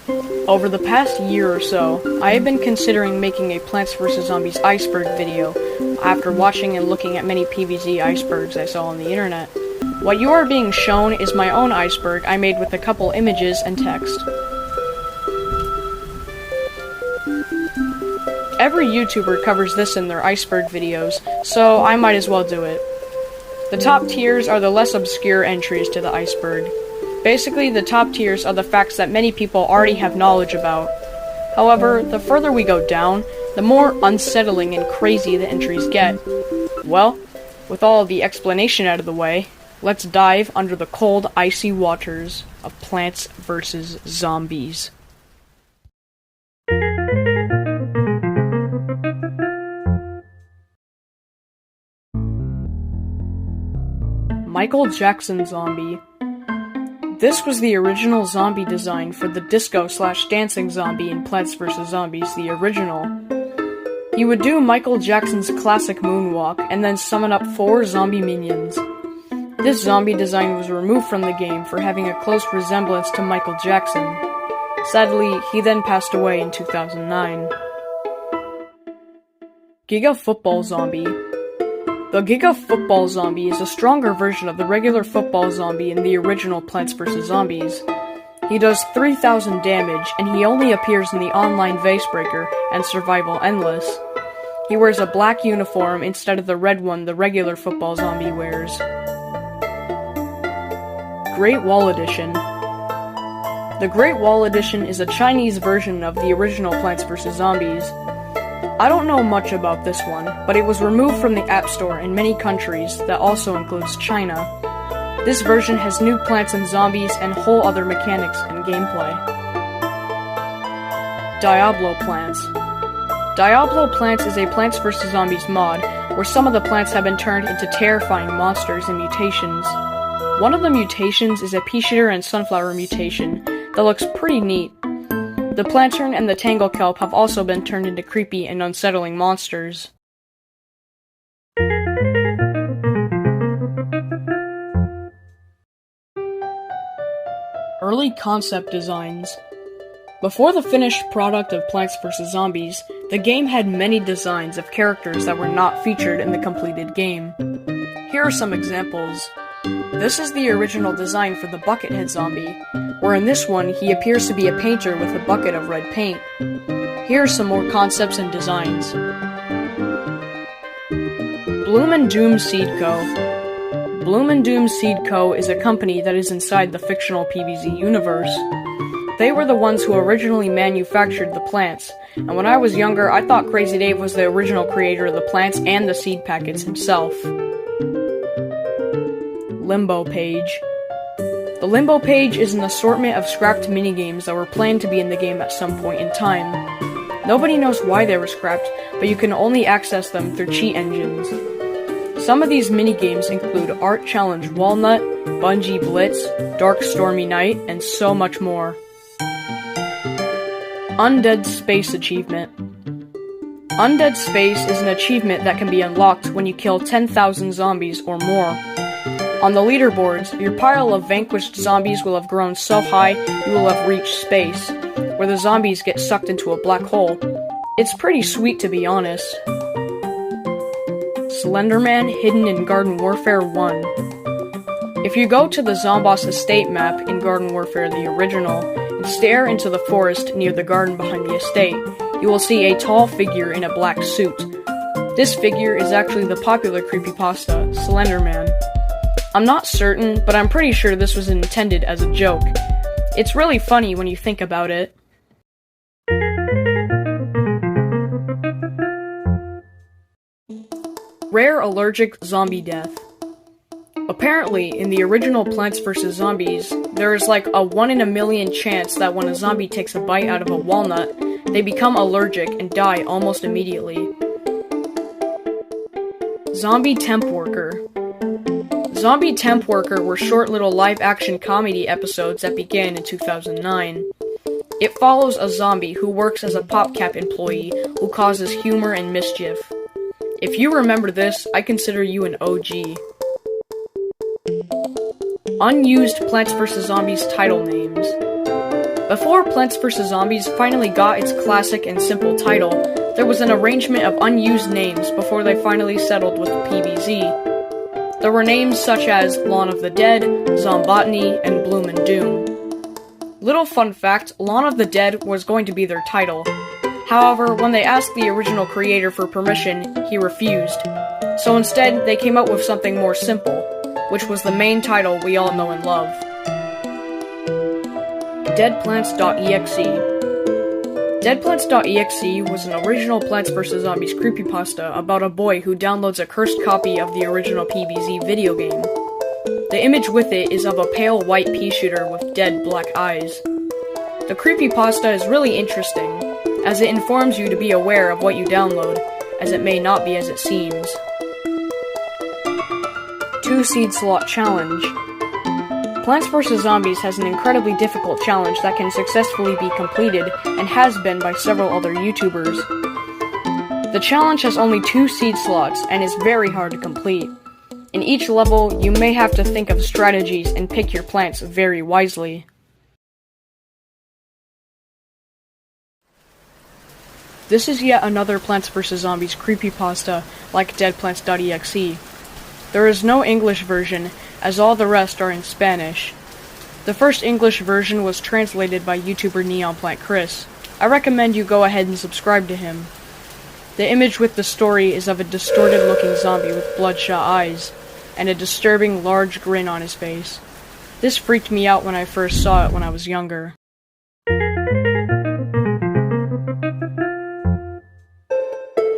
Over the past year or so, I have been considering making a Plants vs. Zombies Iceberg video, after watching and looking at many PvZ icebergs I saw on the internet. What you are being shown is my own iceberg I made with a couple images and text. Every YouTuber covers this in their iceberg videos, so I might as well do it. The top tiers are the less obscure entries to the iceberg. Basically, the top tiers are the facts that many people already have knowledge about. However, the further we go down, the more unsettling and crazy the entries get. Well, with all of the explanation out of the way, let's dive under the cold, icy waters of Plants vs. Zombies. Michael Jackson Zombie. This was the original zombie design for the disco/dancing zombie in Plants vs. Zombies, the original. He would do Michael Jackson's classic moonwalk and then summon up 4 zombie minions. This zombie design was removed from the game for having a close resemblance to Michael Jackson. Sadly, he then passed away in 2009. Giga Football Zombie. The Giga Football Zombie is a stronger version of the regular football zombie in the original Plants vs. Zombies. He does 3,000 damage, and he only appears in the online Icebreaker and Survival Endless. He wears a black uniform instead of the red one the regular football zombie wears. Great Wall Edition. The Great Wall Edition is a Chinese version of the original Plants vs. Zombies. I don't know much about this one, but it was removed from the App Store in many countries, that also includes China. This version has new plants and zombies and whole other mechanics and gameplay. Diablo Plants. Diablo Plants is a Plants vs. Zombies mod, where some of the plants have been turned into terrifying monsters and mutations. One of the mutations is a pea shooter and sunflower mutation that looks pretty neat. The Plantern and the Tangle Kelp have also been turned into creepy and unsettling monsters. Early concept designs. Before the finished product of Plants vs. Zombies, the game had many designs of characters that were not featured in the completed game. Here are some examples. This is the original design for the Buckethead zombie, where in this one he appears to be a painter with a bucket of red paint. Here are some more concepts and designs. Bloom and Doom Seed Co. Bloom and Doom Seed Co. is a company that is inside the fictional PvZ universe. They were the ones who originally manufactured the plants, and when I was younger I thought Crazy Dave was the original creator of the plants and the seed packets himself. Limbo Page. The Limbo Page is an assortment of scrapped minigames that were planned to be in the game at some point in time. Nobody knows why they were scrapped, but you can only access them through cheat engines. Some of these minigames include Art Challenge Walnut, Bungee Blitz, Dark Stormy Night, and so much more. Undead Space Achievement. Undead Space is an achievement that can be unlocked when you kill 10,000 zombies or more. On the leaderboards, your pile of vanquished zombies will have grown so high you will have reached space, where the zombies get sucked into a black hole. It's pretty sweet, to be honest. Slenderman hidden in Garden Warfare 1. If you go to the Zomboss estate map in Garden Warfare the original, and stare into the forest near the garden behind the estate, you will see a tall figure in a black suit. This figure is actually the popular creepypasta, Slenderman. I'm not certain, but I'm pretty sure this was intended as a joke. It's really funny when you think about it. Rare Allergic Zombie Death. Apparently, in the original Plants vs. Zombies, there is like a 1 in a million chance that when a zombie takes a bite out of a walnut, they become allergic and die almost immediately. Zombie Temp Worker. Zombie Temp Worker were short little live-action comedy episodes that began in 2009. It follows a zombie who works as a PopCap employee who causes humor and mischief. If you remember this, I consider you an OG. Unused Plants vs. Zombies title names. Before Plants vs. Zombies finally got its classic and simple title, there was an arrangement of unused names before they finally settled with PvZ. There were names such as Lawn of the Dead, Zombotany, and Bloom and Doom. Little fun fact, Lawn of the Dead was going to be their title. However, when they asked the original creator for permission, he refused. So instead, they came up with something more simple, which was the main title we all know and love. Deadplants.exe. Deadplants.exe was an original Plants vs. Zombies creepypasta about a boy who downloads a cursed copy of the original PvZ video game. The image with it is of a pale white pea shooter with dead black eyes. The creepypasta is really interesting, as it informs you to be aware of what you download, as it may not be as it seems. 2 Seed Slot Challenge. Plants vs. Zombies has an incredibly difficult challenge that can successfully be completed, and has been by several other YouTubers. The challenge has only 2 seed slots, and is very hard to complete. In each level, you may have to think of strategies and pick your plants very wisely. This is yet another Plants vs. Zombies creepypasta, like Deadplants.exe. There is no English version, as all the rest are in Spanish. The first English version was translated by YouTuber NeonPlantChris. I recommend you go ahead and subscribe to him. The image with the story is of a distorted-looking zombie with bloodshot eyes, and a disturbing large grin on his face. This freaked me out when I first saw it when I was younger.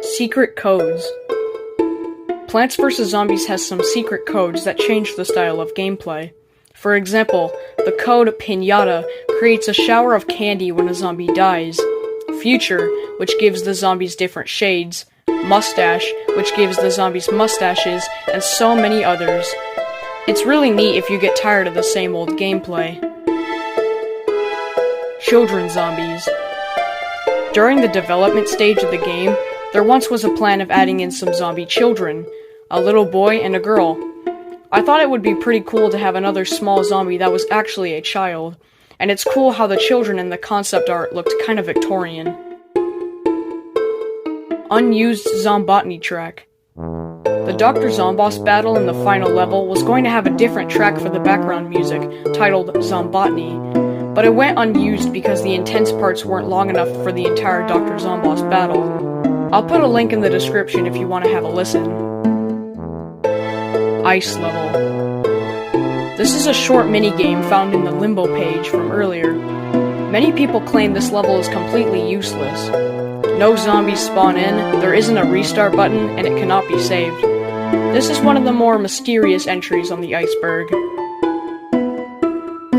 Secret codes. Plants vs. Zombies has some secret codes that change the style of gameplay. For example, the code Piñata creates a shower of candy when a zombie dies, Future, which gives the zombies different shades, Mustache, which gives the zombies mustaches, and so many others. It's really neat if you get tired of the same old gameplay. Children zombies. During the development stage of the game, there once was a plan of adding in some zombie children, a little boy and a girl. I thought it would be pretty cool to have another small zombie that was actually a child, and it's cool how the children in the concept art looked kind of Victorian. Unused Zombotany track. The Dr. Zomboss battle in the final level was going to have a different track for the background music, titled Zombotany, but it went unused because the intense parts weren't long enough for the entire Dr. Zomboss battle. I'll put a link in the description if you want to have a listen. Ice level. This is a short mini-game found in the Limbo page from earlier. Many people claim this level is completely useless. No zombies spawn in, there isn't a restart button, and it cannot be saved. This is one of the more mysterious entries on the Iceberg.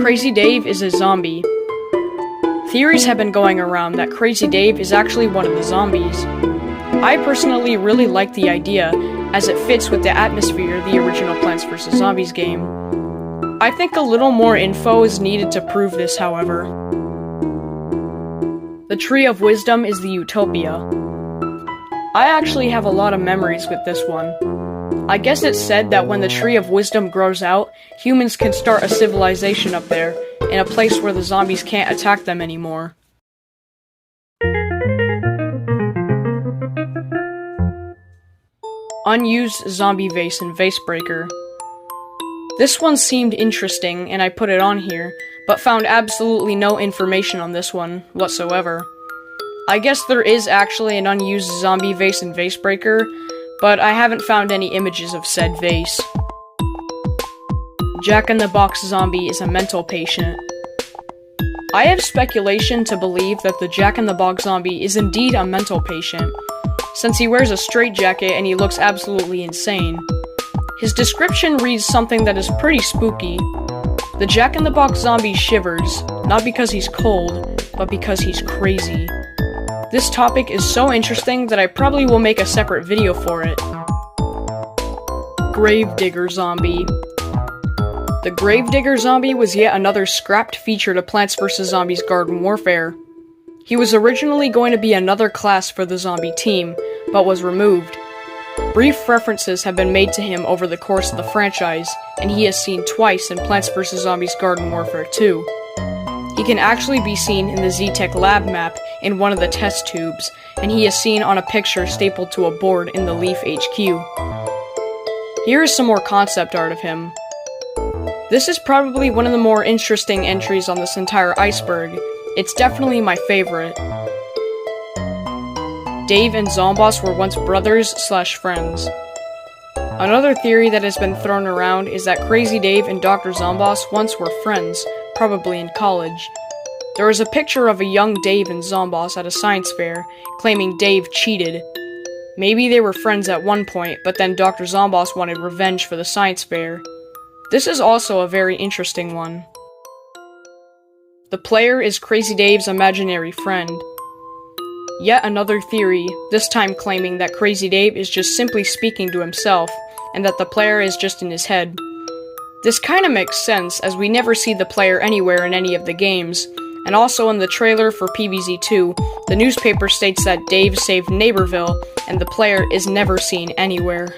Crazy Dave is a zombie. Theories have been going around that Crazy Dave is actually one of the zombies. I personally really like the idea, as it fits with the atmosphere of the original Plants vs. Zombies game. I think a little more info is needed to prove this, however. The Tree of Wisdom is the Utopia. I actually have a lot of memories with this one. I guess it's said that when the Tree of Wisdom grows out, humans can start a civilization up there, in a place where the zombies can't attack them anymore. Unused Zombie Vase and Vase Breaker. This one seemed interesting, and I put it on here, but found absolutely no information on this one whatsoever. I guess there is actually an unused Zombie Vase and Vase Breaker, but I haven't found any images of said vase. Jack-in-the-Box Zombie is a mental patient. I have speculation to believe that the Jack-in-the-Box Zombie is indeed a mental patient, since he wears a straitjacket and he looks absolutely insane. His description reads something that is pretty spooky. The Jack-in-the-Box Zombie shivers, not because he's cold, but because he's crazy. This topic is so interesting that I probably will make a separate video for it. Gravedigger Zombie. The Gravedigger Zombie was yet another scrapped feature to Plants vs. Zombies Garden Warfare. He was originally going to be another class for the zombie team, but was removed. Brief references have been made to him over the course of the franchise, and he is seen twice in Plants vs. Zombies Garden Warfare 2. He can actually be seen in the Z-Tech lab map in one of the test tubes, and he is seen on a picture stapled to a board in the Leaf HQ. Here is some more concept art of him. This is probably one of the more interesting entries on this entire iceberg. It's definitely my favorite. Dave and Zomboss were once brothers/friends. Another theory that has been thrown around is that Crazy Dave and Dr. Zomboss once were friends, probably in college. There is a picture of a young Dave and Zomboss at a science fair, claiming Dave cheated. Maybe they were friends at one point, but then Dr. Zomboss wanted revenge for the science fair. This is also a very interesting one. The player is Crazy Dave's imaginary friend. Yet another theory, this time claiming that Crazy Dave is just simply speaking to himself, and that the player is just in his head. This kinda makes sense, as we never see the player anywhere in any of the games, and also in the trailer for PvZ2, the newspaper states that Dave saved Neighborville, and the player is never seen anywhere.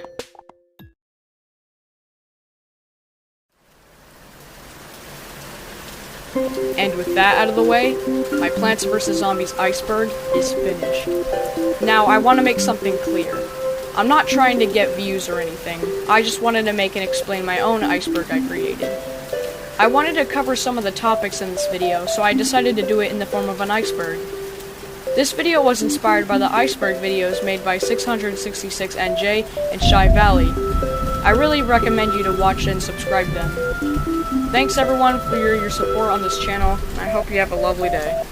And with that out of the way, my Plants vs. Zombies Iceberg is finished. Now, I want to make something clear. I'm not trying to get views or anything, I just wanted to make and explain my own iceberg I created. I wanted to cover some of the topics in this video, so I decided to do it in the form of an iceberg. This video was inspired by the iceberg videos made by 666NJ and ShaiiValley. I really recommend you to watch and subscribe them. Thanks everyone for your support on this channel, I hope you have a lovely day.